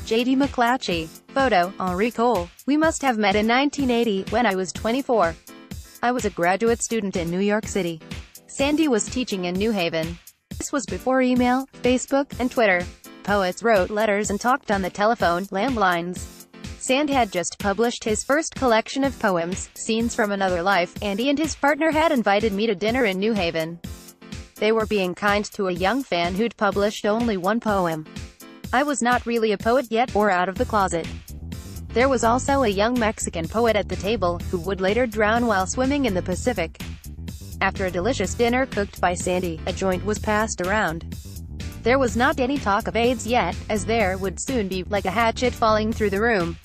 J.D. McClatchy. Photo, Henri Cole. We must have met in 1980, when I was 24. I was a graduate student in New York City. Sandy was teaching in New Haven. This was before email, Facebook, and Twitter. Poets wrote letters and talked on the telephone, landlines. Sandy had just published his first collection of poems, Scenes from Another Life, and he and his partner had invited me to dinner in New Haven. They were being kind to a young fan who'd published only one poem. I was not really a poet yet, or out of the closet. There was also a young Mexican poet at the table, who would later drown while swimming in the Pacific. After a delicious dinner cooked by Sandy, a joint was passed around. There was not any talk of AIDS yet, as there would soon be, like a hatchet falling through the room.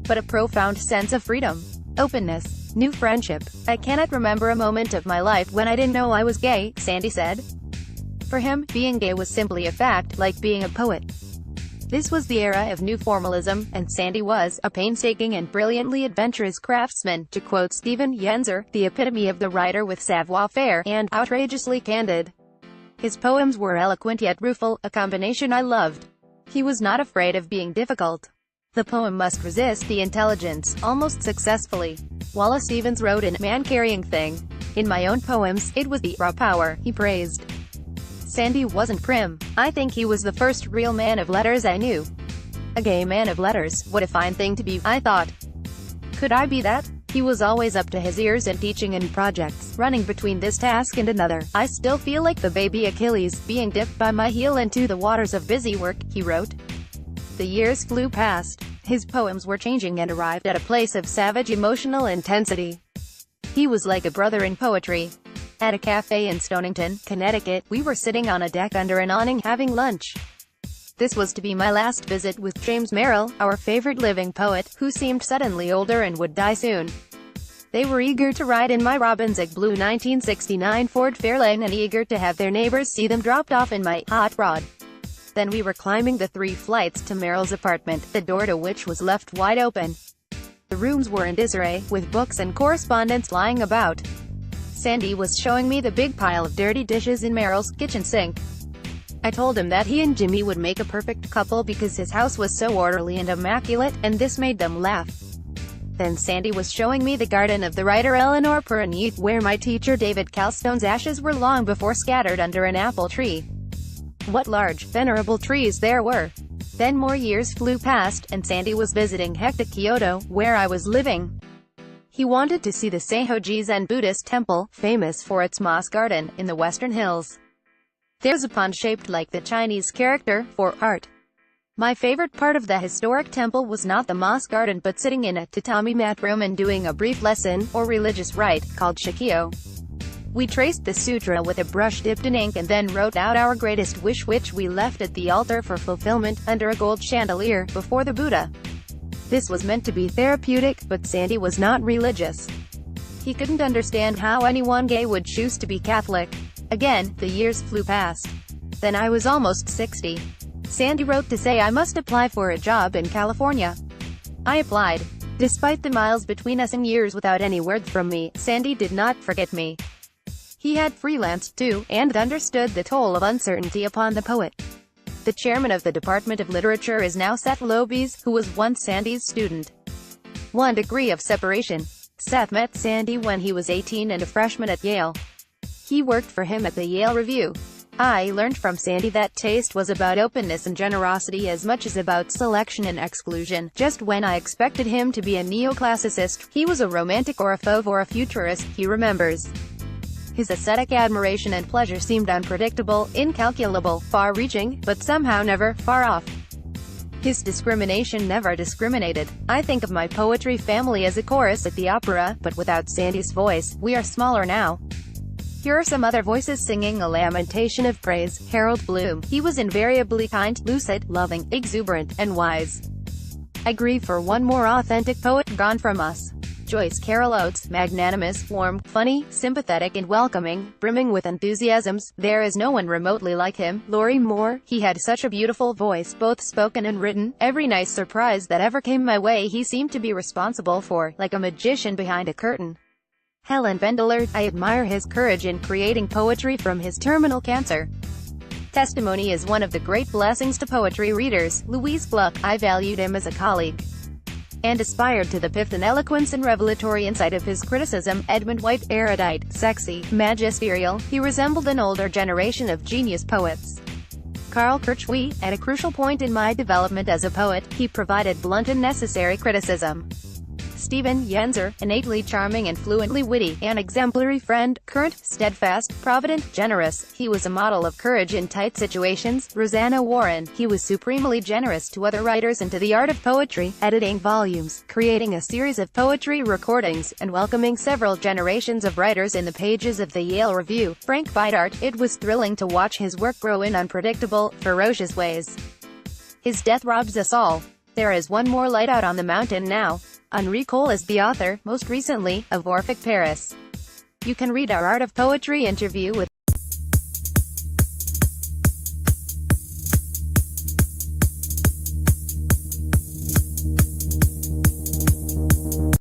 But a profound sense of freedom, openness, new friendship. I cannot remember a moment of my life when I didn't know I was gay, Sandy said. For him, being gay was simply a fact, like being a poet. This was the era of new formalism, and Sandy was a painstaking and brilliantly adventurous craftsman, to quote Stephen Yenzer, the epitome of the writer with savoir-faire, and outrageously candid. His poems were eloquent yet rueful, a combination I loved. He was not afraid of being difficult. The poem must resist the intelligence, almost successfully. Wallace Stevens wrote in Man-Carrying Thing. In my own poems, it was the raw power, he praised. Sandy wasn't prim. I think he was the first real man of letters I knew. A gay man of letters, what a fine thing to be, I thought. Could I be that? He was always up to his ears in teaching and projects, running between this task and another. I still feel like the baby Achilles, being dipped by my heel into the waters of busy work, he wrote. The years flew past. His poems were changing and arrived at a place of savage emotional intensity. He was like a brother in poetry. At a cafe in Stonington, Connecticut, we were sitting on a deck under an awning having lunch. This was to be my last visit with James Merrill, our favorite living poet, who seemed suddenly older and would die soon. They were eager to ride in my robin's egg blue 1969 Ford Fairlane and eager to have their neighbors see them dropped off in my hot rod. Then we were climbing the 3 flights to Merrill's apartment, the door to which was left wide open. The rooms were in disarray, with books and correspondence lying about. Sandy was showing me the big pile of dirty dishes in Merrill's kitchen sink. I told him that he and Jimmy would make a perfect couple because his house was so orderly and immaculate, and this made them laugh. Then Sandy was showing me the garden of the writer Eleanor Perrine, where my teacher David Calstone's ashes were long before scattered under an apple tree. What large, venerable trees there were! Then more years flew past, and Sandy was visiting Hector Kyoto, where I was living. He wanted to see the Seihoji Zen Buddhist temple, famous for its moss garden, in the Western Hills. There's a pond shaped like the Chinese character, for art. My favorite part of the historic temple was not the moss garden but sitting in a tatami mat room and doing a brief lesson, or religious rite, called Shikyo. We traced the sutra with a brush dipped in ink and then wrote out our greatest wish, which we left at the altar for fulfillment, under a gold chandelier, before the Buddha. This was meant to be therapeutic, but Sandy was not religious. He couldn't understand how anyone gay would choose to be Catholic. Again, the years flew past. Then I was almost 60. Sandy wrote to say I must apply for a job in California. I applied. Despite the miles between us and years without any word from me, Sandy did not forget me. He had freelanced too, and understood the toll of uncertainty upon the poet. The chairman of the Department of Literature is now Seth Loebes, who was once Sandy's student. 1 degree of separation. Seth met Sandy when he was 18 and a freshman at Yale. He worked for him at the Yale Review. I learned from Sandy that taste was about openness and generosity as much as about selection and exclusion. Just when I expected him to be a neoclassicist, he was a romantic or a fauve or a futurist, he remembers. His aesthetic admiration and pleasure seemed unpredictable, incalculable, far-reaching, but somehow never far off. His discrimination never discriminated. I think of my poetry family as a chorus at the opera, but without Sandy's voice, we are smaller now. Here are some other voices singing a lamentation of praise. Harold Bloom. He was invariably kind, lucid, loving, exuberant, and wise. I grieve for one more authentic poet gone from us. Joyce Carol Oates, magnanimous, warm, funny, sympathetic and welcoming, brimming with enthusiasms, there is no one remotely like him. Lori Moore, he had such a beautiful voice, both spoken and written. Every nice surprise that ever came my way he seemed to be responsible for, like a magician behind a curtain. Helen Vendler, I admire his courage in creating poetry from his terminal cancer. Testimony is one of the great blessings to poetry readers. Louise Gluck, I valued him as a colleague and aspired to the pith and eloquence and revelatory insight of his criticism. Edmund White, erudite, sexy, magisterial, he resembled an older generation of genius poets. Carl Kirchwey, at a crucial point in my development as a poet, he provided blunt and necessary criticism. Stephen Yenzer, innately charming and fluently witty, an exemplary friend, current, steadfast, provident, generous, he was a model of courage in tight situations. Rosanna Warren, he was supremely generous to other writers and to the art of poetry, editing volumes, creating a series of poetry recordings, and welcoming several generations of writers in the pages of the Yale Review. Frank Bidart, it was thrilling to watch his work grow in unpredictable, ferocious ways. His death robs us all. There is one more light out on the mountain now. Henri Cole is the author, most recently, of Orphic Paris. You can read our Art of Poetry interview with